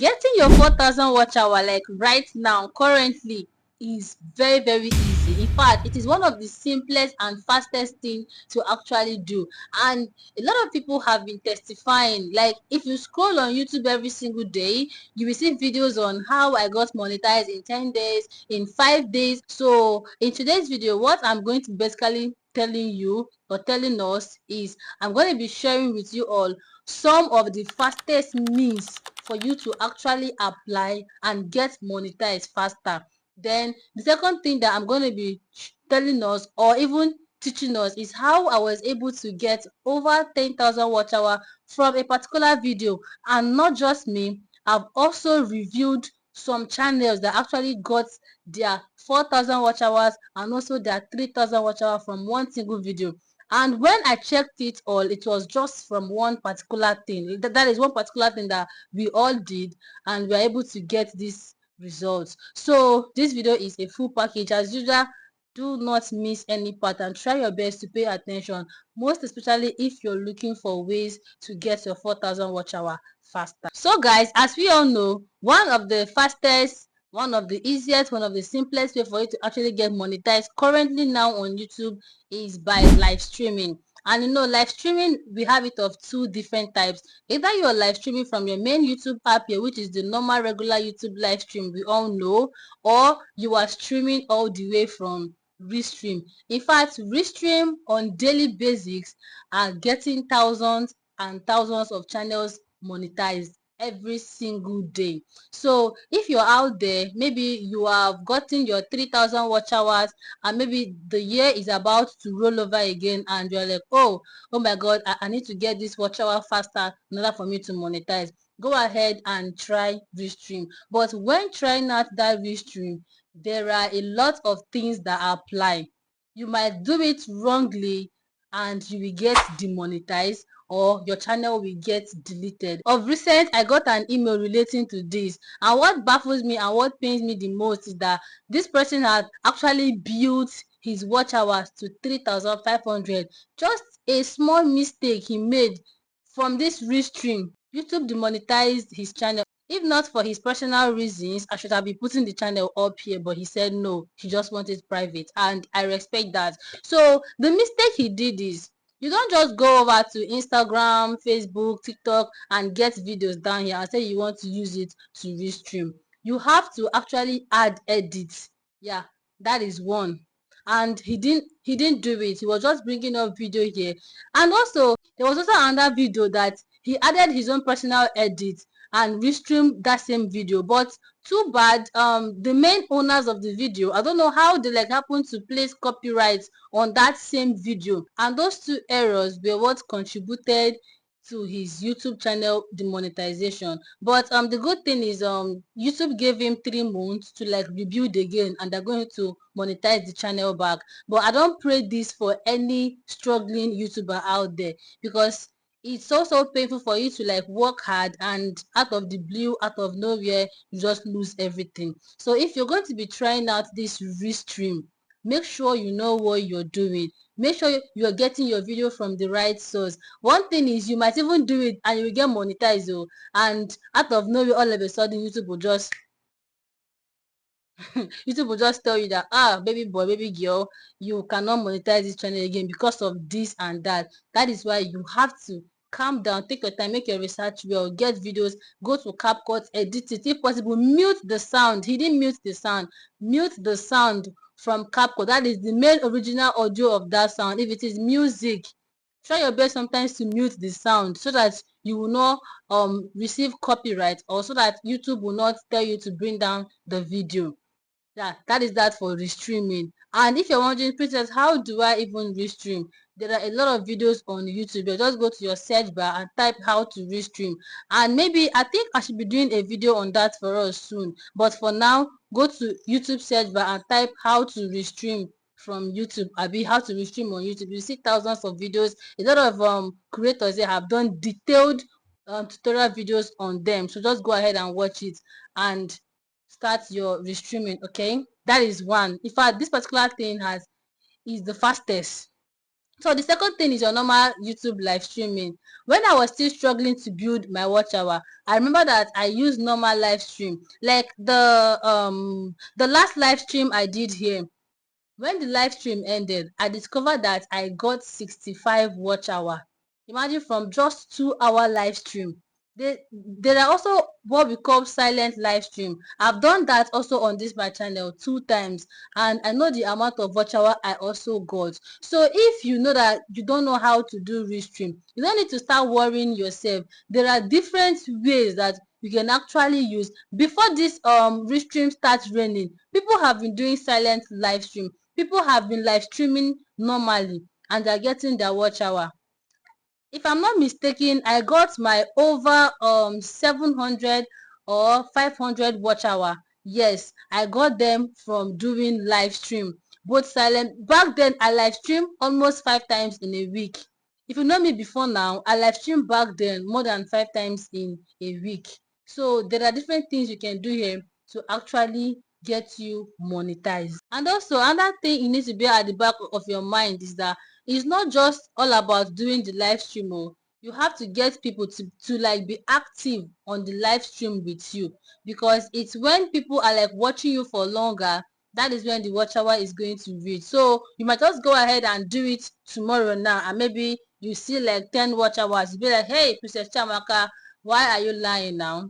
Getting your 4,000 watch hour like right now currently is very easy. In fact, it is one of the simplest and fastest thing to actually do, and a lot of people have been testifying. Like, if you scroll on YouTube every single day, you will see videos on how I got monetized in 10 days, in 5 days. So in today's video, what I'm going to basically telling you or telling us is, I'm going to be sharing with you all some of the fastest means for you to actually apply and get monetized faster. Then the second thing that I'm going to be telling us or even teaching us is how I was able to get over 10,000 watch hour from a particular video. And not just me, I've also reviewed some channels that actually got their 4,000 watch hours and also their 3,000 watch hour from one single video. And when I checked it all, it was just from one particular thing. That is one particular thing that we all did, and we are able to get these results. So this video is a full package. As usual, do not miss any part and try your best to pay attention, most especially if you're looking for ways to get your 4,000 watch hour faster. So guys, as we all know, one of the fastest, one of the easiest, one of the simplest way for you to actually get monetized currently now on YouTube is by live streaming. And you know, live streaming, we have it of two different types. Either you're live streaming from your main YouTube app here, which is the normal regular YouTube live stream we all know, or you are streaming all the way from Restream. In fact, Restream on daily basis are getting thousands and thousands of channels monetized every single day. So if you're out there, maybe you have gotten your 3,000 watch hours, and maybe the year is about to roll over again, and you're like, oh my god, I need to get this watch hour faster in order for me to monetize. Go ahead and try Restream. But when trying out that Restream, there are a lot of things that apply. You might do it wrongly and you will get demonetized, or your channel will get deleted. Of recent, I got an email relating to this, and what baffles me and what pains me the most is that this person had actually built his watch hours to 3,500. Just a small mistake he made from this Restream, YouTube demonetized his channel. If not for his personal reasons, I should have been putting the channel up here, but he said no, he just wanted it private, and I respect that. So the mistake he did is, you don't just go over to Instagram, Facebook, TikTok and get videos down here and say you want to use it to Restream. You have to actually add edits. Yeah, that is one. And he didn't do it. He was just bringing up video here. And also, there was also another video that he added his own personal edit and restream that same video. But too bad, the main owners of the video, I don't know how they like happen to place copyright on that same video, and those two errors were what contributed to his YouTube channel demonetization. But the good thing is, YouTube gave him 3 months to like rebuild again, and they're going to monetize the channel back. But I don't pray this for any struggling YouTuber out there, because it's also painful for you to like work hard, and out of the blue, out of nowhere, you just lose everything. So if you're going to be trying out this Restream, make sure you know what you're doing. Make sure you're getting your video from the right source. One thing is, you might even do it and you will get monetized, oh, and out of nowhere, all of a sudden, YouTube will just YouTube will just tell you that, baby boy, baby girl, you cannot monetize this channel again because of this and that. That is why you have to calm down, take your time, make your research well, get videos, go to CapCut, edit it. If possible, mute the sound. He didn't mute the sound. Mute the sound from CapCut. That is the main original audio of that sound. If it is music, try your best sometimes to mute the sound so that you will not receive copyright, or so that YouTube will not tell you to bring down the video. Yeah, that is that for restreaming. And if you're wondering, Princess, how do I even restream? There are a lot of videos on YouTube. You just go to your search bar and type how to restream. And maybe I think I should be doing a video on that for us soon. But for now, go to YouTube search bar and type how to restream from YouTube. Abi, how to restream on YouTube. You see thousands of videos. A lot of creators, they have done detailed tutorial videos on them. So just go ahead and watch it and start your restreaming. Okay, that is one. In fact, this particular thing is the fastest. So the second thing is your normal YouTube live streaming. When I was still struggling to build my watch hour, I remember that I used normal live stream. Like the last live stream I did here, when the live stream ended, I discovered that I got 65 watch hour. Imagine, from just 2 hour live stream. There are also what we call silent live stream. I've done that also on this my channel 2 times, and I know the amount of watch hour I also got. So if you know that you don't know how to do restream, you don't need to start worrying yourself. There are different ways that you can actually use. Before this restream starts raining, people have been doing silent live stream. People have been live streaming normally, and they're getting their watch hour. If I'm not mistaken, I got my over 700 or 500 watch hour. Yes, I got them from doing live stream, both silent. Back then I live stream almost 5 times in a week. If you know me before now, I live stream back then more than 5 times in a week. So there are different things you can do here to actually get you monetized. And also another thing you need to be at the back of your mind is that it's not just all about doing the live stream. Oh, you have to get people to like be active on the live stream with you, because it's when people are like watching you for longer, that is when the watch hour is going to reach. So you might just go ahead and do it tomorrow now, and maybe you see like 10 watch hours. You be like, hey, Princess Chamaka, why are you lying now?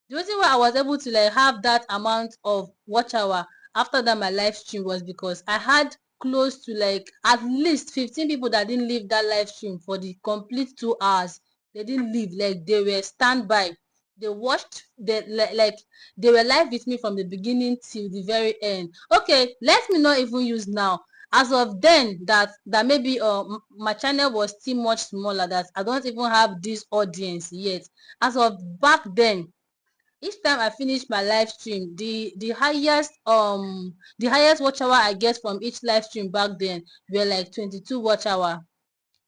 The reason why I was able to like have that amount of watch hour after that my live stream was because I had close to like at least 15 people that didn't leave that live stream for the complete 2 hours. They didn't leave, like they were standby. They watched, like they were live with me from the beginning till the very end. Okay, let me not even use now. As of then, that maybe my channel was still much smaller, that I don't even have this audience yet. As of back then, each time I finish my live stream, the highest watch hour I get from each live stream back then were like 22 watch hour,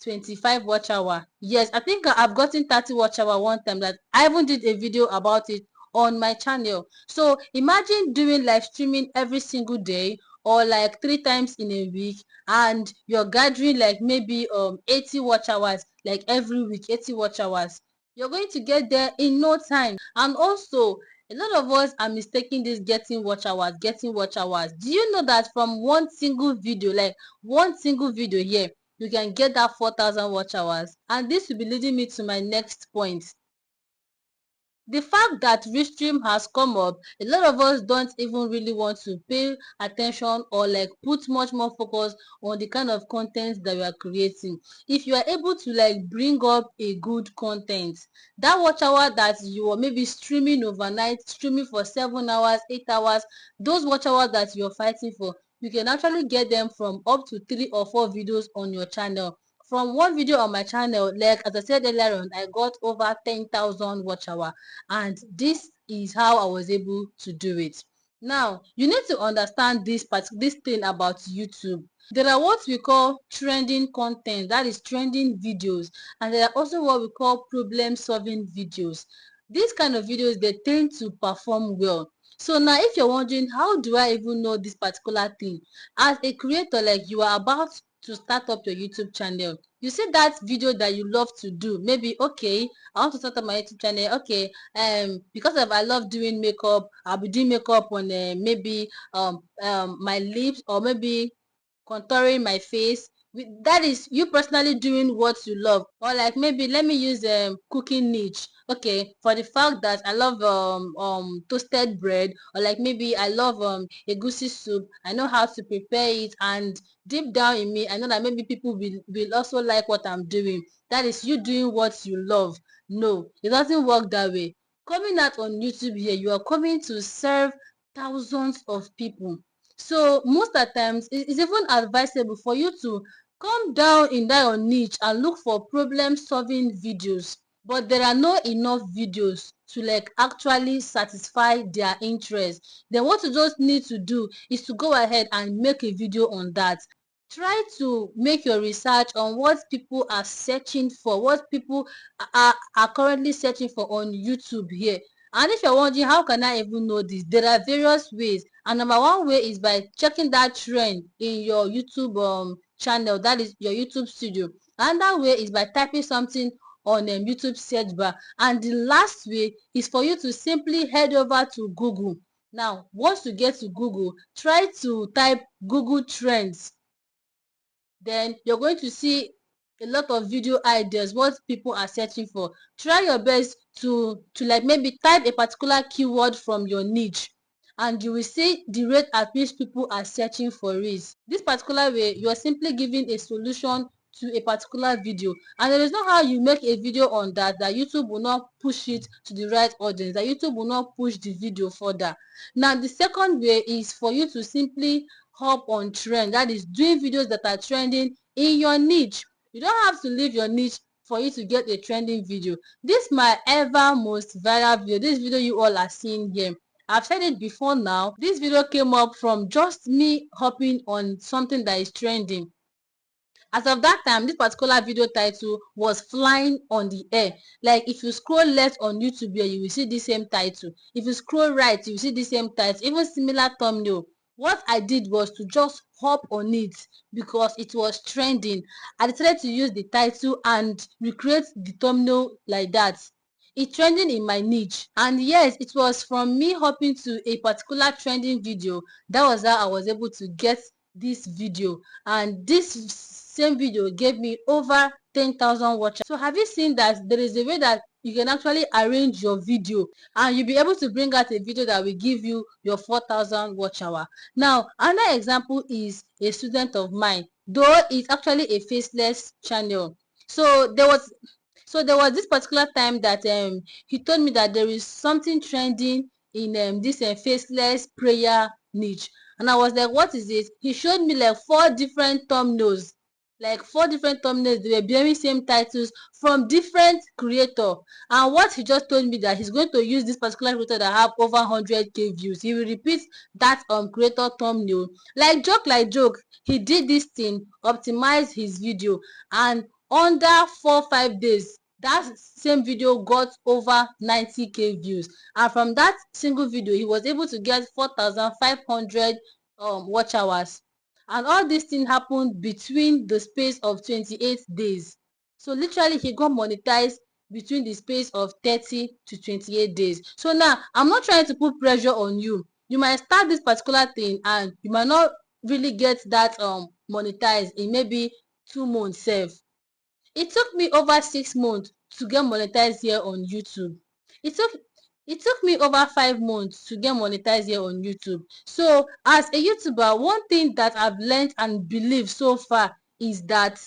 25 watch hour. Yes, I think I've gotten 30 watch hour one time, that I even did a video about it on my channel. So imagine doing live streaming every single day, or like 3 times in a week, and you're gathering like maybe 80 watch hours, like every week 80 watch hours. You're going to get there in no time. And also, a lot of us are mistaking this getting watch hours. Do you know that from one single video, like one single video here, you can get that 4,000 watch hours? And this will be leading me to my next point. The fact that Restream has come up, a lot of us don't even really want to pay attention or like put much more focus on the kind of content that we are creating. If you are able to like bring up a good content, that watch hour that you are maybe streaming overnight, streaming for 7 hours, 8 hours, those watch hours that you're fighting for, you can actually get them from up to 3 or 4 videos on your channel. From one video on my channel, like as I said earlier on, I got over 10,000 watch hour, and this is how I was able to do it. Now you need to understand this thing about YouTube. There are what we call trending content, that is trending videos, and there are also what we call problem solving videos. These kind of videos, they tend to perform well. So now if you're wondering, how do I even know this particular thing? As a creator, like you are about to start up your YouTube channel, you see that video that you love to do, maybe, okay, I want to start up my YouTube channel. Okay, because of I love doing makeup, I'll be doing makeup on maybe my lips, or maybe contouring my face. That is you personally doing what you love. Or like maybe let me use cooking niche. Okay, for the fact that I love toasted bread, or like maybe I love egusi soup, I know how to prepare it, and deep down in me I know that maybe people will also like what I'm doing. That is you doing what you love. No, it doesn't work that way. Coming out on YouTube here, you are coming to serve thousands of people. So most of the times it's even advisable for you to come down in that your niche and look for problem solving videos. But there are not enough videos to like actually satisfy their interest. Then what you just need to do is to go ahead and make a video on that. Try to make your research on what people are searching for, what people are currently searching for on YouTube here. And if you're wondering, how can I even know this? There are various ways. And number one way is by checking that trend in your YouTube channel, that is your YouTube studio. Another way is by typing something on YouTube search bar, and the last way is for you to simply head over to Google. Now once you get to Google, try to type Google Trends. Then you're going to see a lot of video ideas, what people are searching for. Try your best to like maybe type a particular keyword from your niche, and you will see the rate at which people are searching for it. This particular way, you are simply giving a solution to a particular video, and there is no how you make a video on that YouTube will not push it to the right audience, that YouTube will not push the video further. Now the second way is for you to simply hop on trend, that is doing videos that are trending in your niche. You don't have to leave your niche for you to get a trending video. This my ever most viral video, this video you all are seeing here, I've said it before now, this video came up from just me hopping on something that is trending. As of that time, this particular video title was flying on the air. Like if you scroll left on YouTube here, you will see the same title. If you scroll right, you will see the same title, even similar thumbnail. What I did was to just hop on it because it was trending. I decided to use the title and recreate the thumbnail like that. It's trending in my niche, and yes, it was from me hopping to a particular trending video. That was how I was able to get this video, and this same video gave me over 10,000 watch. So have you seen that there is a way that you can actually arrange your video and you'll be able to bring out a video that will give you your 4,000 watch hour. Now another example is a student of mine, though it's actually a faceless channel. So there was this particular time that he told me that there is something trending in this faceless prayer niche, and I was like, what is it? He showed me like four different thumbnails, they were bearing same titles from different creator. And what he just told me, that he's going to use this particular creator that have over 100k views, he will repeat that creator thumbnail. Like joke, he did this thing, optimized his video, and under 4 5 days that same video got over 90k views, and from that single video he was able to get 4,500 watch hours. And all this thing happened between the space of 28 days. So literally he got monetized between the space of 30 to 28 days. So now I'm not trying to put pressure on you. You might start this particular thing and you might not really get that monetized in maybe 2 months sef. It took me over 6 months to get monetized here on YouTube. It took it took me over 5 months to get monetized here on YouTube. So as a YouTuber, one thing that I've learned and believe so far is that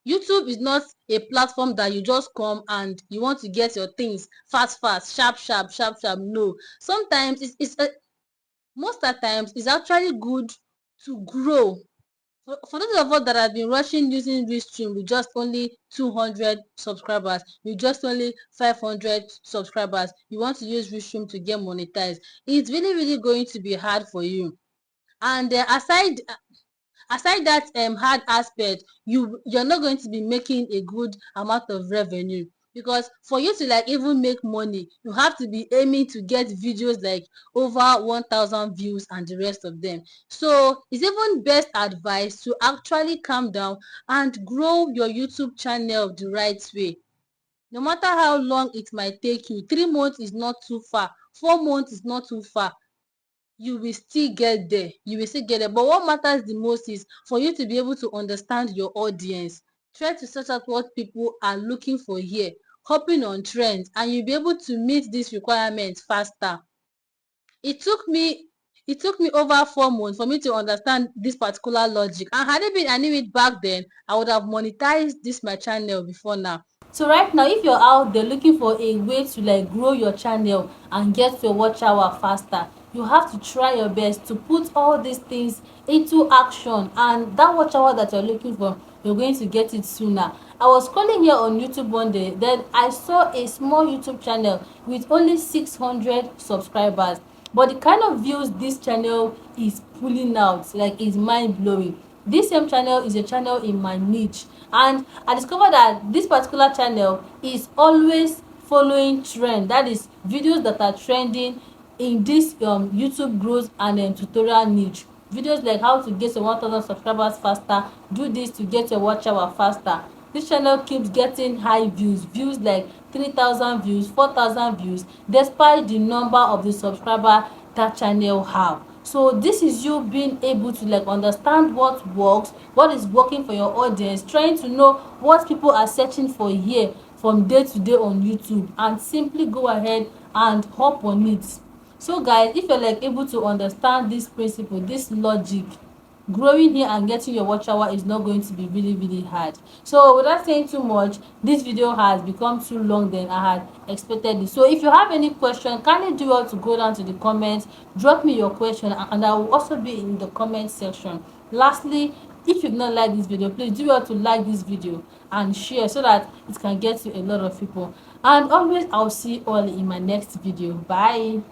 YouTube is not a platform that you just come and you want to get your things fast, fast, sharp, sharp, sharp, sharp. No. Sometimes most of the times it's actually good to grow. For those of us that have been rushing using Restream with just only 200 subscribers, with just only 500 subscribers, you want to use Restream to get monetized, it's really, really going to be hard for you. And aside that hard aspect, you're not going to be making a good amount of revenue, because for you to like even make money, you have to be aiming to get videos like over 1,000 views and the rest of them. So it's even best advice to actually calm down and grow your YouTube channel the right way. No matter how long it might take you, 3 months is not too far, 4 months is not too far, you will still get there. But what matters the most is for you to be able to understand your audience. Try to search out what people are looking for here, hopping on trends, and you'll be able to meet these requirements faster. It took me over 4 months for me to understand this particular logic, and had it been I knew it back then, I would have monetized this my channel before now. So right now, if you're out there looking for a way to like grow your channel and get your watch hour faster, you have to try your best to put all these things into action, and that watch hour that you're looking for, you're going to get it sooner. I was scrolling here on YouTube one day, then I saw a small YouTube channel with only 600 subscribers, but the kind of views this channel is pulling out, like, is mind-blowing. This same channel is a channel in my niche, and I discovered that this particular channel is always following trend, that is videos that are trending in this YouTube growth and tutorial niche. videos like how to get your 1000 subscribers faster, do this to get your watch hour faster. This channel keeps getting high views like 3000 views, 4000 views, despite the number of the subscriber that channel have. So this is you being able to like understand what works, what is working for your audience, trying to know what people are searching for here from day to day on YouTube, and simply go ahead and hop on it. So guys, if you're like able to understand this principle, this logic, growing here and getting your watch hour is not going to be really hard. So without saying too much, this video has become too long than I had expected it. So if you have any question, kindly do well to go down to the comments, drop me your question, and I will also be in the comment section. Lastly, if you've not liked this video, please do well to like this video and share so that it can get to a lot of people. And always, I'll see you all in my next video. Bye.